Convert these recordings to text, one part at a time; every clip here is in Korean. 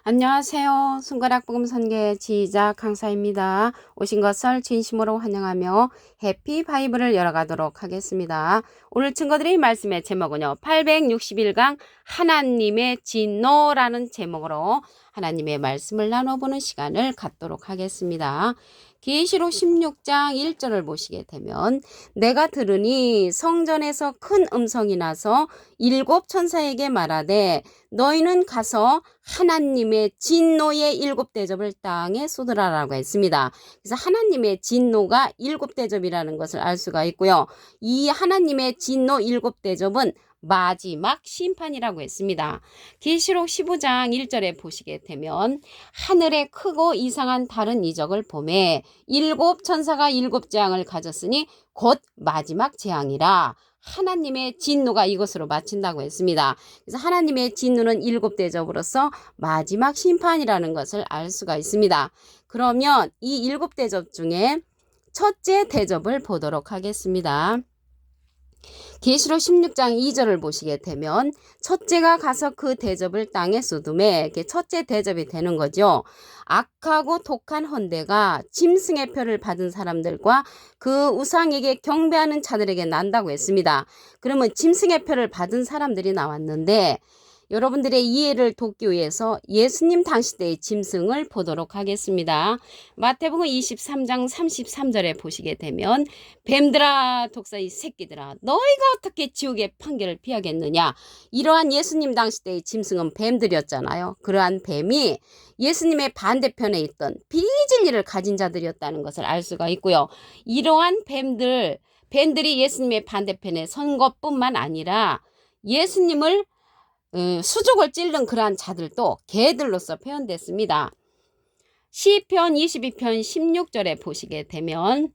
안녕하세요. 손가락 복음 선계 지휘자 강사입니다. 오신 것을 진심으로 환영하며 해피 바이블을 열어가도록 하겠습니다. 오늘 증거드릴 말씀의 제목은요. 861강 하나님의 진노라는 제목으로 하나님의 말씀을 나눠보는 시간을 갖도록 하겠습니다. 계시록 16장 1절을 보시게 되면 내가 들으니 성전에서 큰 음성이 나서 일곱 천사에게 말하되 너희는 가서 하나님의 진노의 일곱 대접을 땅에 쏟으라라고 했습니다. 그래서 하나님의 진노가 일곱 대접이라는 것을 알 수가 있고요. 이 하나님의 진노 일곱 대접은 마지막 심판이라고 했습니다. 계시록 15장 1절에 보시게 되면 하늘에 크고 이상한 다른 이적을 보매 일곱 천사가 일곱 재앙을 가졌으니 곧 마지막 재앙이라. 하나님의 진노가 이것으로 마친다고 했습니다. 그래서 하나님의 진노는 일곱 대접으로서 마지막 심판이라는 것을 알 수가 있습니다. 그러면 이 일곱 대접 중에 첫째 대접을 보도록 하겠습니다. 계시록 16장 2절을 보시게 되면 첫째가 가서 그 대접을 땅에 쏟음에 첫째 대접이 되는 거죠. 악하고 독한 헌대가 짐승의 표를 받은 사람들과 그 우상에게 경배하는 자들에게 난다고 했습니다. 그러면 짐승의 표를 받은 사람들이 나왔는데 여러분들의 이해를 돕기 위해서 예수님 당시 때의 짐승을 보도록 하겠습니다. 마태복음 23장 33절에 보시게 되면 뱀들아 독사의 새끼들아 너희가 어떻게 지옥의 판결을 피하겠느냐. 이러한 예수님 당시 때의 짐승은 뱀들이었잖아요. 그러한 뱀이 예수님의 반대편에 있던 비진리를 가진 자들이었다는 것을 알 수가 있고요. 이러한 뱀들이 예수님의 반대편에 선 것뿐만 아니라 예수님을 수족을 찔른 그러한 자들도 개들로서 표현됐습니다. 시편 22편 16절에 보시게 되면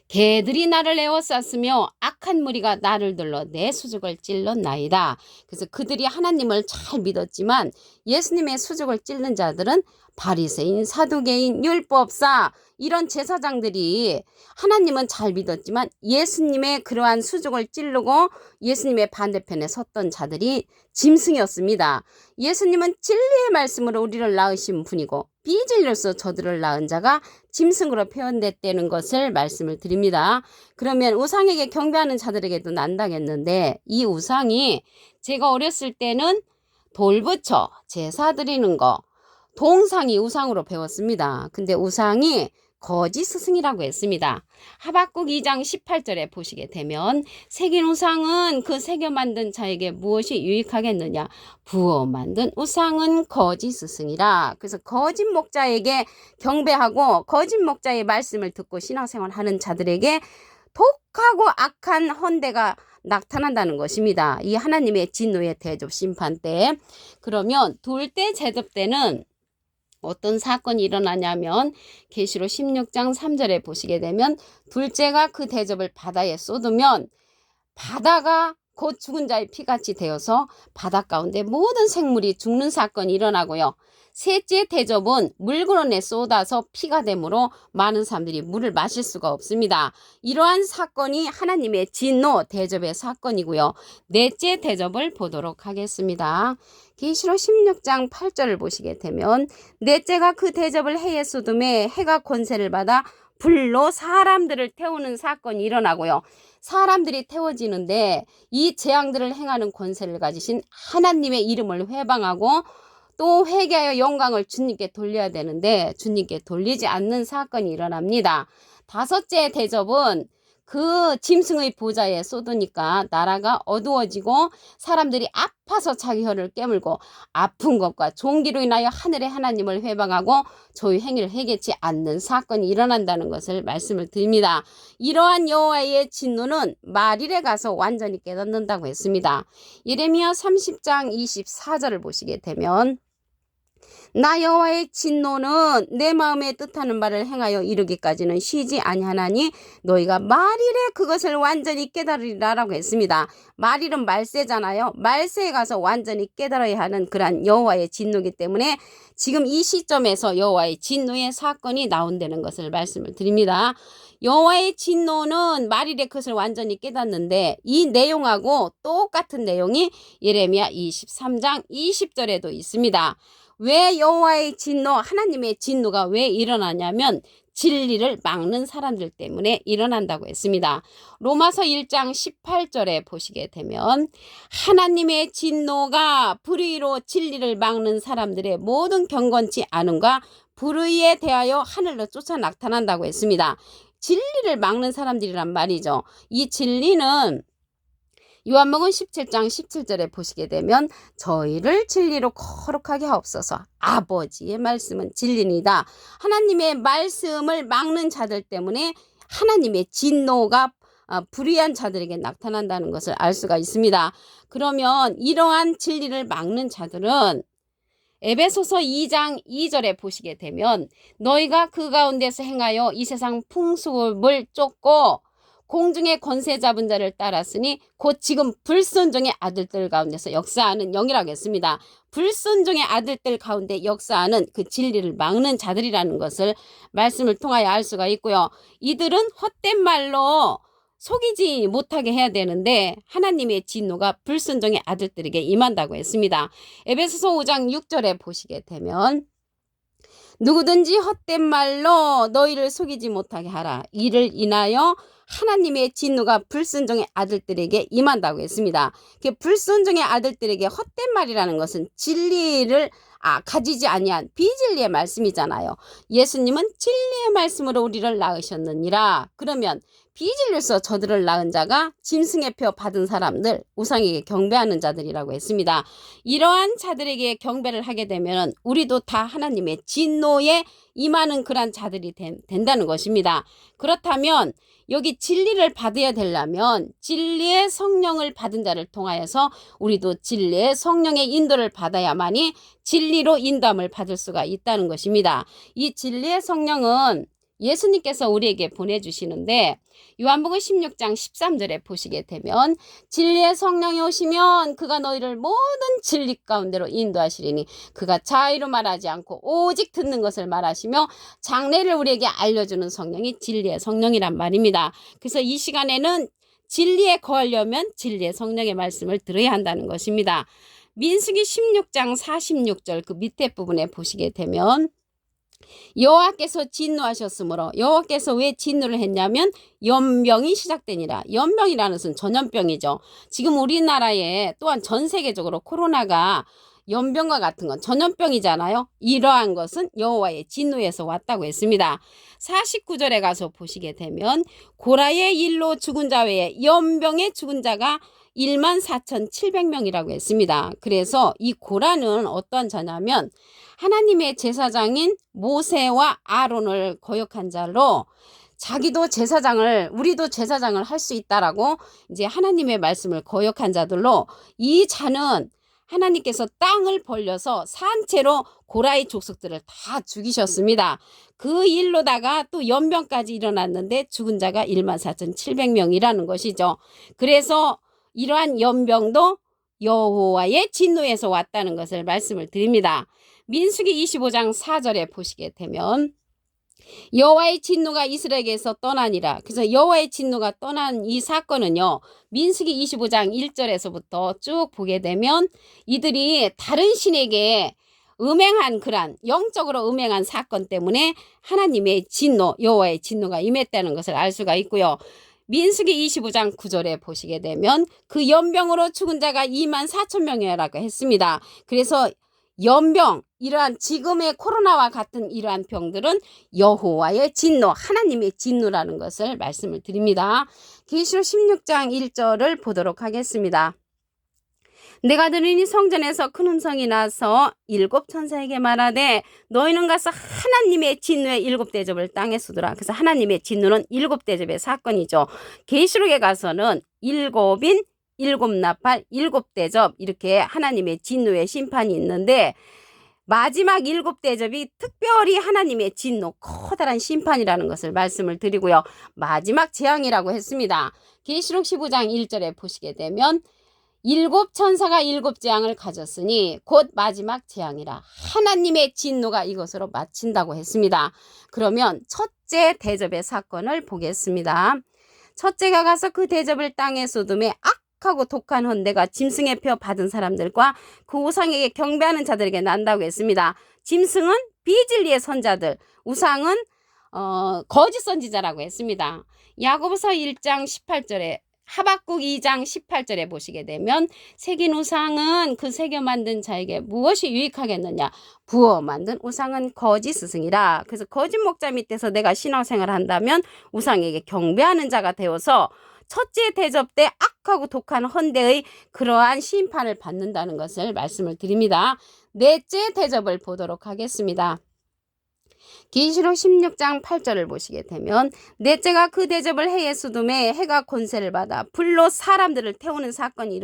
개들이 나를 에워쌌으며 악한 무리가 나를 들러 내 수족을 찔렀나이다. 그래서 그들이 하나님을 잘 믿었지만 예수님의 수족을 찔른 자들은 바리새인, 사두개인, 율법사 이런 제사장들이 하나님은 잘 믿었지만 예수님의 그러한 수족을 찌르고 예수님의 반대편에 섰던 자들이 짐승이었습니다. 예수님은 진리의 말씀으로 우리를 낳으신 분이고 비진리로서 저들을 낳은 자가 짐승으로 표현됐다는 것을 말씀을 드립니다. 그러면 우상에게 경배하는 자들에게도 난다겠는데 이 우상이 제가 어렸을 때는 돌 붙여 제사 드리는 거 동상이 우상으로 배웠습니다. 근데 우상이 거짓 스승이라고 했습니다. 하박국 2장 18절에 보시게 되면 새긴 우상은 그 새겨 만든 자에게 무엇이 유익하겠느냐. 부어 만든 우상은 거짓 스승이라. 그래서 거짓 목자에게 경배하고 거짓 목자의 말씀을 듣고 신앙생활 하는 자들에게 독하고 악한 헌대가 나타난다는 것입니다. 이 하나님의 진노의 대접 심판 때. 그러면 둘째 대접 때는 어떤 사건이 일어나냐면 계시록 16장 3절에 보시게 되면 둘째가 그 대접을 바다에 쏟으면 바다가 곧 죽은 자의 피같이 되어서 바다 가운데 모든 생물이 죽는 사건이 일어나고요. 셋째 대접은 물구름에 쏟아서 피가 되므로 많은 사람들이 물을 마실 수가 없습니다. 이러한 사건이 하나님의 진노 대접의 사건이고요. 넷째 대접을 보도록 하겠습니다. 계시록 16장 8절을 보시게 되면 넷째가 그 대접을 해에 쏟음에 해가 권세를 받아 불로 사람들을 태우는 사건이 일어나고요. 사람들이 태워지는데 이 재앙들을 행하는 권세를 가지신 하나님의 이름을 회방하고 또 회개하여 영광을 주님께 돌려야 되는데 주님께 돌리지 않는 사건이 일어납니다. 다섯째 대접은 그 짐승의 보좌에 쏟으니까 나라가 어두워지고 사람들이 아파서 자기 혀를 깨물고 아픈 것과 종기로 인하여 하늘의 하나님을 회방하고 저희 행위를 해결치 않는 사건이 일어난다는 것을 말씀을 드립니다. 이러한 여호와의 진노는 말일에 가서 완전히 깨닫는다고 했습니다. 예레미야 30장 24절을 보시게 되면 나 여호와의 진노는 내 마음에 뜻하는 바를 행하여 이루기까지는 쉬지 아니하나니 너희가 말일에 그것을 완전히 깨달으리라라고 했습니다. 말일은 말세잖아요. 말세에 가서 완전히 깨달아야 하는 그러한 여호와의 진노이기 때문에 지금 이 시점에서 여호와의 진노의 사건이 나온다는 것을 말씀을 드립니다. 여호와의 진노는 말일에 그것을 완전히 깨닫는데 이 내용하고 똑같은 내용이 예레미야 23장 20절에도 있습니다. 왜 여호와의 진노, 하나님의 진노가 왜 일어나냐면 진리를 막는 사람들 때문에 일어난다고 했습니다. 로마서 1장 18절에 보시게 되면 하나님의 진노가 불의로 진리를 막는 사람들의 모든 경건치 않음과 불의에 대하여 하늘로 쫓아 나타난다고 했습니다. 진리를 막는 사람들이란 말이죠. 이 진리는 요한복음 17장 17절에 보시게 되면 저희를 진리로 거룩하게 하옵소서. 아버지의 말씀은 진리니다. 하나님의 말씀을 막는 자들 때문에 하나님의 진노가 불의한 자들에게 나타난다는 것을 알 수가 있습니다. 그러면 이러한 진리를 막는 자들은 에베소서 2장 2절에 보시게 되면 너희가 그 가운데서 행하여 이 세상 풍습을 쫓고 공중의 권세 잡은 자를 따랐으니 곧 지금 불순종의 아들들 가운데서 역사하는 영이라고 했습니다. 불순종의 아들들 가운데 역사하는 그 진리를 막는 자들이라는 것을 말씀을 통하여 알 수가 있고요. 이들은 헛된 말로 속이지 못하게 해야 되는데 하나님의 진노가 불순종의 아들들에게 임한다고 했습니다. 에베소서 5장 6절에 보시게 되면 누구든지 헛된 말로 너희를 속이지 못하게 하라. 이를 인하여 하나님의 진노가 불순종의 아들들에게 임한다고 했습니다. 불순종의 아들들에게 헛된 말이라는 것은 진리를 가지지 아니한 비진리의 말씀이잖아요. 예수님은 진리의 말씀으로 우리를 낳으셨느니라. 그러면 비진리로서 저들을 낳은 자가 짐승의 표 받은 사람들, 우상에게 경배하는 자들이라고 했습니다. 이러한 자들에게 경배를 하게 되면 우리도 다 하나님의 진노에 임하는 그러한 자들이 된다는 것입니다. 그렇다면 여기 진리를 받아야 되려면 진리의 성령을 받은 자를 통하여서 우리도 진리의 성령의 인도를 받아야만이 진리로 인도함을 받을 수가 있다는 것입니다. 이 진리의 성령은 예수님께서 우리에게 보내주시는데 요한복음 16장 13절에 보시게 되면 진리의 성령이 오시면 그가 너희를 모든 진리 가운데로 인도하시리니 그가 자의로 말하지 않고 오직 듣는 것을 말하시며 장래를 우리에게 알려주는 성령이 진리의 성령이란 말입니다. 그래서 이 시간에는 진리에 거하려면 진리의 성령의 말씀을 들어야 한다는 것입니다. 민수기 16장 46절 그 밑에 부분에 보시게 되면 여호와께서 진노하셨으므로 여호와께서 왜 진노를 했냐면 연병이 시작되니라. 연병이라는 것은 전염병이죠. 지금 우리나라에 또한 전 세계적으로 코로나가 연병과 같은 건 전염병이잖아요. 이러한 것은 여호와의 진노에서 왔다고 했습니다. 49절에 가서 보시게 되면 고라의 일로 죽은 자 외에 연병에 죽은 자가 14,700명이라고 했습니다. 그래서 이 고라는 어떤 자냐면 하나님의 제사장인 모세와 아론을 거역한 자로 자기도 제사장을 우리도 제사장을 할 수 있다라고 이제 하나님의 말씀을 거역한 자들로 이 자는 하나님께서 땅을 벌려서 산채로 고라의 족속들을 다 죽이셨습니다. 그 일로다가 또 연병까지 일어났는데 죽은 자가 14,700명이라는 것이죠. 그래서 이러한 연병도 여호와의 진노에서 왔다는 것을 말씀을 드립니다. 민수기 25장 4절에 보시게 되면 여호와의 진노가 이스라엘에게서 떠나니라. 그래서 여호와의 진노가 떠난 이 사건은요. 민수기 25장 1절에서부터 쭉 보게 되면 이들이 다른 신에게 음행한 그런 영적으로 음행한 사건 때문에 하나님의 진노, 여호와의 진노가 임했다는 것을 알 수가 있고요. 민수기 25장 9절에 보시게 되면 그 연병으로 죽은 자가 24,000명이라고 했습니다. 그래서 연병, 이러한 지금의 코로나와 같은 이러한 병들은 여호와의 진노, 하나님의 진노라는 것을 말씀을 드립니다. 계시록 16장 1절을 보도록 하겠습니다. 내가 들으니 성전에서 큰 음성이 나서 7 천사에게 말하되 너희는 가서 하나님의 진노의 7 대접을 땅에 쏟으라. 그래서 하나님의 진노는 7 대접의 사건이죠. 계시록에 가서는 7인 7 나팔 7 대접 이렇게 하나님의 진노의 심판이 있는데 마지막 7대접이 특별히 하나님의 진노, 커다란 심판이라는 것을 말씀을 드리고요. 마지막 재앙이라고 했습니다. 계시록 15장 1절에 보시게 되면 7천사가 7재앙을 가졌으니 곧 마지막 재앙이라 하나님의 진노가 이것으로 마친다고 했습니다. 그러면 첫째 대접의 사건을 보겠습니다. 첫째가 가서 그 대접을 땅에 쏟음에 악하고 독한 헌대가 짐승의 표 받은 사람들과 그 우상에게 경배하는 자들에게 난다고 했습니다. 짐승은 비진리의 선자들, 우상은 거짓 선지자라고 했습니다. 야고보서 1장 18절에 하박국 2장 18절에 보시게 되면 새긴 우상은 그 새겨 만든 자에게 무엇이 유익하겠느냐, 부어 만든 우상은 거짓 스승이라. 그래서 거짓 목자 밑에서 내가 신앙생활을 한다면 우상에게 경배하는 자가 되어서 첫째 대접 때 악하고 독한 헌대의 그러한 심판을 받는다는 것을 말씀을 드립니다. 넷째 대접을 보도록 하겠습니다. 계시록 16장 8절을 보시게 되면 넷째가 그 대접을 해에 쏟음에 해가 권세를 받아 불로 사람들을 태우는 사건이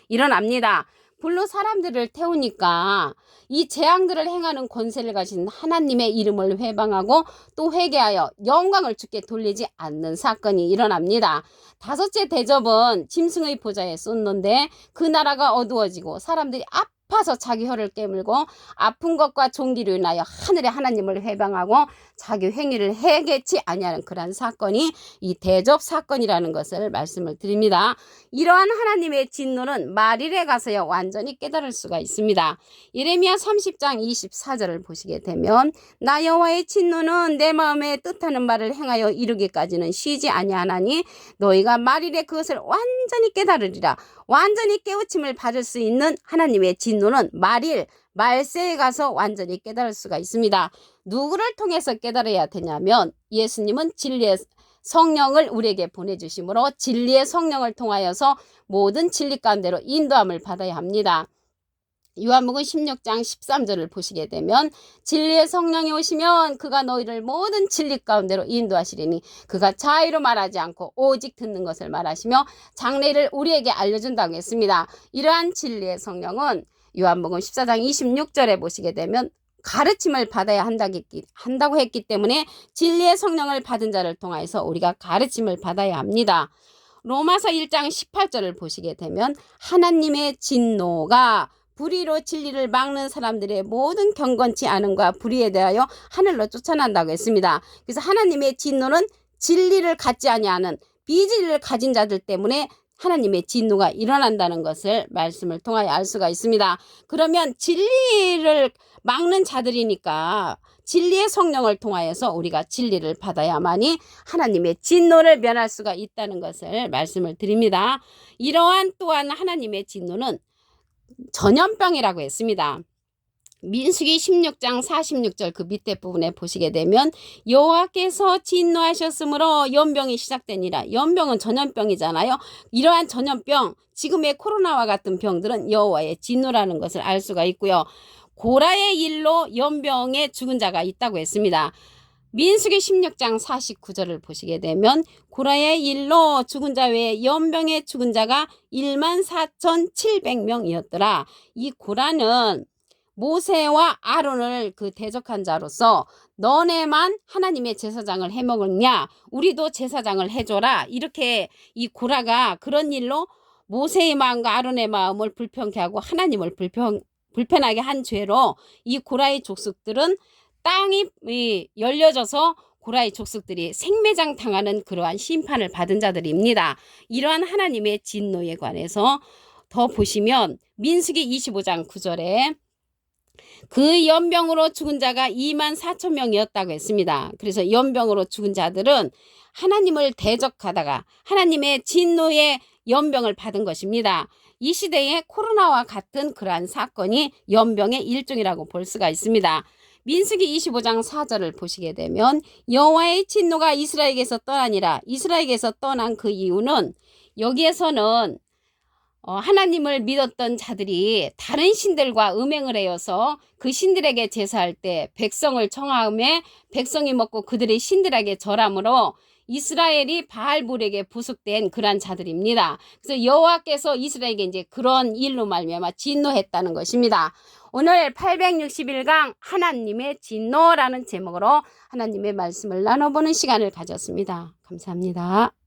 일어납니다. 불로 사람들을 태우니까 이 재앙들을 행하는 권세를 가진 하나님의 이름을 회방하고 또 회개하여 영광을 주께 돌리지 않는 사건이 일어납니다. 다섯째 대접은 짐승의 보좌에 쏟는데 그 나라가 어두워지고 사람들이 아파서 자기 혀를 깨물고 아픈 것과 종기로 인하여 하늘의 하나님을 회방하고 자기 행위를 해겠지 아니하는 그러한 사건이 이 대접 사건이라는 것을 말씀을 드립니다. 이러한 하나님의 진노는 말일에 가서야 완전히 깨달을 수가 있습니다. 예레미야 30장 24절을 보시게 되면 나 여호와의 진노는 내 마음에 뜻하는 말을 행하여 이루기까지는 쉬지 아니하나니 너희가 말일에 그것을 완전히 깨달으리라. 완전히 깨우침을 받을 수 있는 하나님의 진노는 말일, 말세에 가서 완전히 깨달을 수가 있습니다. 누구를 통해서 깨달아야 되냐면 예수님은 진리의 성령을 우리에게 보내주심으로 진리의 성령을 통하여서 모든 진리 가운데로 인도함을 받아야 합니다. 요한복음 16장 13절을 보시게 되면 진리의 성령이 오시면 그가 너희를 모든 진리 가운데로 인도하시리니 그가 자의로 말하지 않고 오직 듣는 것을 말하시며 장래를 우리에게 알려준다고 했습니다. 이러한 진리의 성령은 요한복음 14장 26절에 보시게 되면 가르침을 받아야 한다고 했기 때문에 진리의 성령을 받은 자를 통해서 우리가 가르침을 받아야 합니다. 로마서 1장 18절을 보시게 되면 하나님의 진노가 불의로 진리를 막는 사람들의 모든 경건치 않음과 불의에 대하여 하늘로 쫓아난다고 했습니다. 그래서 하나님의 진노는 진리를 갖지 아니하는 비진리를 가진 자들 때문에 하나님의 진노가 일어난다는 것을 말씀을 통하여 알 수가 있습니다. 그러면 진리를 막는 자들이니까 진리의 성령을 통하여서 우리가 진리를 받아야만이 하나님의 진노를 면할 수가 있다는 것을 말씀을 드립니다. 이러한 또한 하나님의 진노는 전염병이라고 했습니다. 민수기 16장 46절 그 밑에 부분에 보시게 되면 여호와께서 진노하셨으므로 연병이 시작되니라. 연병은 전염병이잖아요. 이러한 전염병, 지금의 코로나와 같은 병들은 여호와의 진노라는 것을 알 수가 있고요. 고라의 일로 연병에 죽은 자가 있다고 했습니다. 민수기 16장 49절을 보시게 되면 고라의 일로 죽은 자 외에 연병에 죽은 자가 14,700명이었더라. 이 고라는 모세와 아론을 그 대적한 자로서 너네만 하나님의 제사장을 해먹었냐? 우리도 제사장을 해줘라. 이렇게 이 고라가 그런 일로 모세의 마음과 아론의 마음을 불편케 하고 하나님을 불편하게 한 죄로 이 고라의 족속들은 땅이 열려져서 고라의 족속들이 생매장 당하는 그러한 심판을 받은 자들입니다. 이러한 하나님의 진노에 관해서 더 보시면 민수기 25장 9절에 그 연병으로 죽은 자가 24,000명이었다고 했습니다. 그래서 연병으로 죽은 자들은 하나님을 대적하다가 하나님의 진노의 연병을 받은 것입니다. 이 시대에 코로나와 같은 그러한 사건이 연병의 일종이라고 볼 수가 있습니다. 민수기 25장 4절을 보시게 되면 여호와의 진노가 이스라엘에게서 떠나니라. 이스라엘에게서 떠난 그 이유는 여기에서는 하나님을 믿었던 자들이 다른 신들과 음행을 하여서 그 신들에게 제사할 때 백성을 청하음에 백성이 먹고 그들의 신들에게 절함으로 이스라엘이 바알볼에게 부속된 그러한 자들입니다. 그래서 여호와께서 이스라엘에게 이제 그런 일로 말미암아 진노했다는 것입니다. 오늘 861강 하나님의 진노라는 제목으로 하나님의 말씀을 나눠보는 시간을 가졌습니다. 감사합니다.